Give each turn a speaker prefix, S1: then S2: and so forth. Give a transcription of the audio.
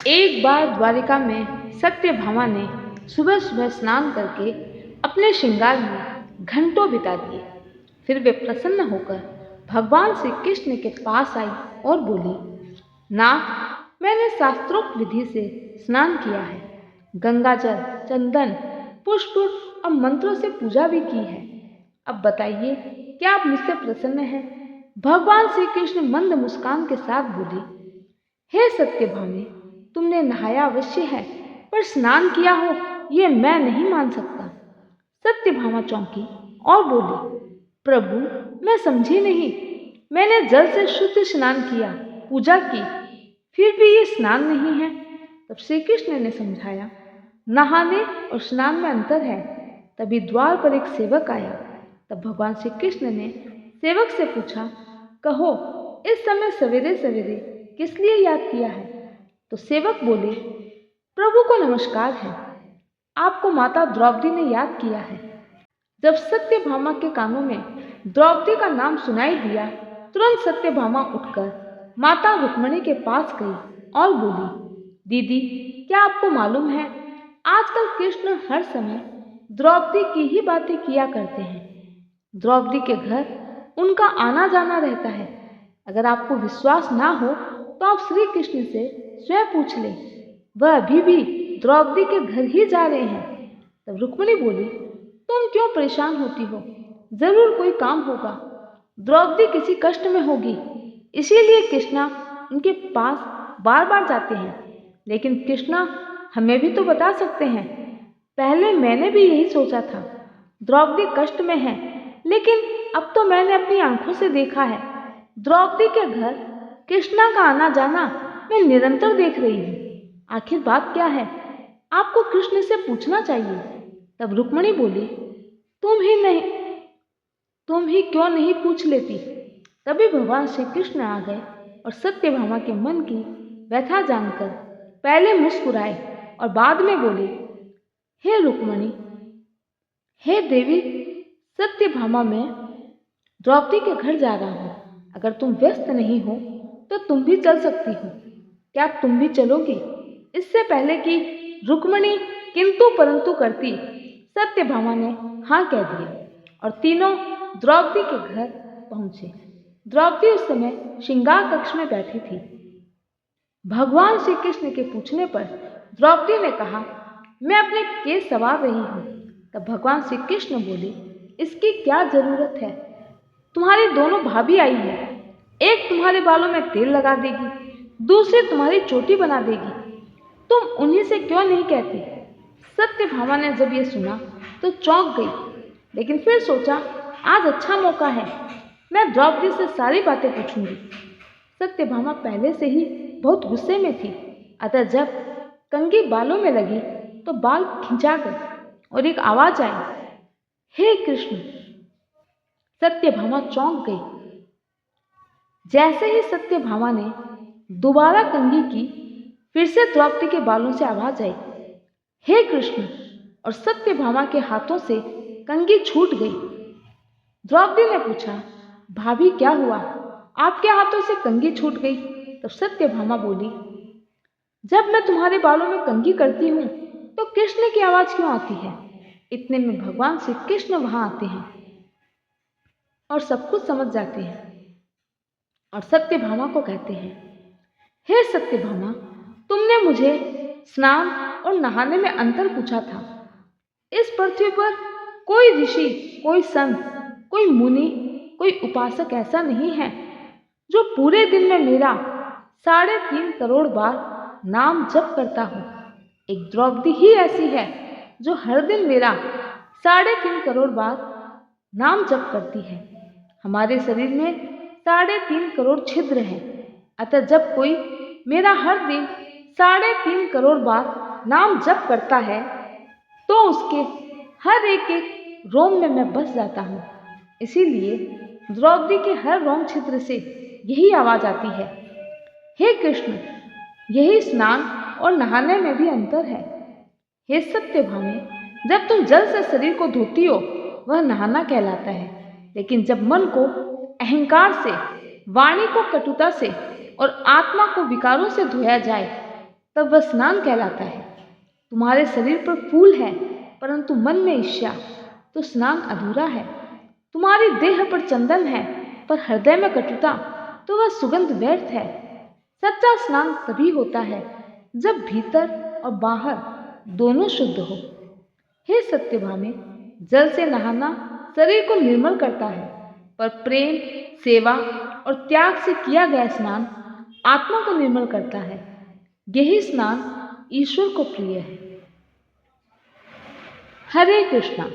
S1: एक बार द्वारिका में सत्यभामा ने सुबह सुबह स्नान करके अपने श्रृंगार में घंटों बिता दिए। फिर वे प्रसन्न होकर भगवान श्री कृष्ण के पास आई और बोली, नाथ, मैंने शास्त्रोक्त विधि से स्नान किया है, गंगाजल, चंदन, पुष्प और मंत्रों से पूजा भी की है। अब बताइए, क्या आप मुझसे प्रसन्न हैं? भगवान श्री कृष्ण मंद मुस्कान के साथ बोले, हे सत्यभामे, तुमने नहाया अवश्य है, पर स्नान किया हो ये मैं नहीं मान सकता। सत्यभामा चौंकी और बोली, प्रभु, मैं समझी नहीं। मैंने जल से शुद्ध स्नान किया, पूजा की, फिर भी ये स्नान नहीं है। तब श्री कृष्ण ने समझाया, नहाने और स्नान में अंतर है। तभी द्वार पर एक सेवक आया। तब भगवान श्री कृष्ण ने सेवक से पूछा, कहो, इस समय सवेरे सवेरे किस लिए याद किया है? तो सेवक बोले, प्रभु को नमस्कार है, आपको माता द्रौपदी ने याद किया है। जब सत्यभामा के कानों में द्रौपदी का नाम सुनाई दिया, तुरंत सत्यभामा उठकर माता रुक्मिणी के पास गई और बोली, दीदी, क्या आपको मालूम है, आजकल कृष्ण हर समय द्रौपदी की ही बातें किया करते हैं। द्रौपदी के घर उनका आना जाना रहता है। अगर आपको विश्वास ना हो तो आप श्री कृष्ण से स्वयं पूछ लें, वह अभी भी द्रौपदी के घर ही जा रहे हैं। तब रुक्मिणी बोली, तुम क्यों परेशान होती हो? जरूर कोई काम होगा। द्रौपदी किसी कष्ट में होगी, इसीलिए कृष्णा उनके पास बार बार जाते हैं। लेकिन कृष्णा हमें भी तो बता सकते हैं। पहले मैंने भी यही सोचा था, द्रौपदी कष्ट में है, लेकिन अब तो मैंने अपनी आंखों से देखा है। द्रौपदी के घर कृष्णा का आना जाना मैं निरंतर देख रही हूँ। आखिर बात क्या है? आपको कृष्ण से पूछना चाहिए। तब रुक्मिणी बोली, तुम ही क्यों नहीं पूछ लेती? तभी भगवान श्री कृष्ण आ गए और सत्यभामा के मन की व्यथा जानकर पहले मुस्कुराए और बाद में बोले, हे रुक्मिणी, हे देवी सत्यभामा, मैं द्रौपदी के घर जा रहा हूँ। अगर तुम व्यस्त नहीं हो तो तुम भी चल सकती हो। क्या तुम भी चलोगी? इससे पहले कि रुक्मिणी किंतु परंतु करती, सत्यभामा ने हाँ कह दिया और तीनों द्रौपदी के घर पहुंचे। द्रौपदी उस समय श्रृंगार कक्ष में बैठी थी। भगवान श्री कृष्ण के पूछने पर द्रौपदी ने कहा, मैं अपने केस संवार रही हूँ। तब भगवान श्री कृष्ण बोले, इसकी क्या जरूरत है? तुम्हारी दोनों भाभी आई है, एक तुम्हारे बालों में तेल लगा देगी, दूसरी तुम्हारी चोटी बना देगी। तुम उन्हीं से क्यों नहीं कहती? सत्यभामा ने जब ये सुना तो चौंक गई, लेकिन फिर सोचा, आज अच्छा मौका है, मैं द्रौपदी से सारी बातें पूछूंगी। सत्यभामा पहले से ही बहुत गुस्से में थी, अतः जब कंघी बालों में लगी तो बाल खिंचा गए और एक आवाज आई, हे कृष्ण। सत्यभामा चौंक गई। जैसे ही सत्यभामा ने दोबारा कंघी की, फिर से द्रौपदी के बालों से आवाज आई, हे कृष्ण, और सत्यभामा के हाथों से कंघी छूट गई। द्रौपदी ने पूछा, भाभी क्या हुआ, आपके हाथों से कंघी छूट गई? तब सत्यभामा बोली, जब मैं तुम्हारे बालों में कंघी करती हूँ तो कृष्ण की आवाज क्यों आती है? इतने में भगवान श्री कृष्ण वहां आते हैं और सब कुछ समझ जाते हैं और सत्यभामा को कहते हैं, हे सत्यभामा, तुमने मुझे स्नान और नहाने में अंतर पूछा था। इस पृथ्वी पर कोई ऋषि, कोई संत, कोई मुनि, कोई उपासक ऐसा नहीं है जो पूरे दिन में मेरा 3.5 करोड़ बार नाम जप करता हो। एक द्रौपदी ही ऐसी है जो हर दिन मेरा 3.5 करोड़ बार नाम जप करती है। हमारे शरीर में 3.5 करोड़ छिद्र हैं, अतः जब कोई मेरा हर दिन 3.5 करोड़ बार नाम जप करता है तो उसके हर एक रोम में मैं बस जाता हूँ। इसीलिए द्रौपदी के हर रोम छिद्र से यही आवाज आती है, हे कृष्ण। यही स्नान और नहाने में भी अंतर है। हे सत्यभामे, जब तुम जल से शरीर को धोती हो वह नहाना कहलाता है, लेकिन जब मन को अहंकार से, वाणी को कटुता से और आत्मा को विकारों से धोया जाए तब वह स्नान कहलाता है। तुम्हारे शरीर पर फूल है परंतु मन में ईर्ष्या, तो स्नान अधूरा है। तुम्हारी देह पर चंदन है पर हृदय में कटुता, तो वह सुगंध व्यर्थ है। सच्चा स्नान तभी होता है जब भीतर और बाहर दोनों शुद्ध हो। हे सत्यभामे, जल से नहाना शरीर को निर्मल करता है, पर प्रेम, सेवा और त्याग से किया गया स्नान आत्मा को निर्मल करता है। यही स्नान ईश्वर को प्रिय है। हरे कृष्णा।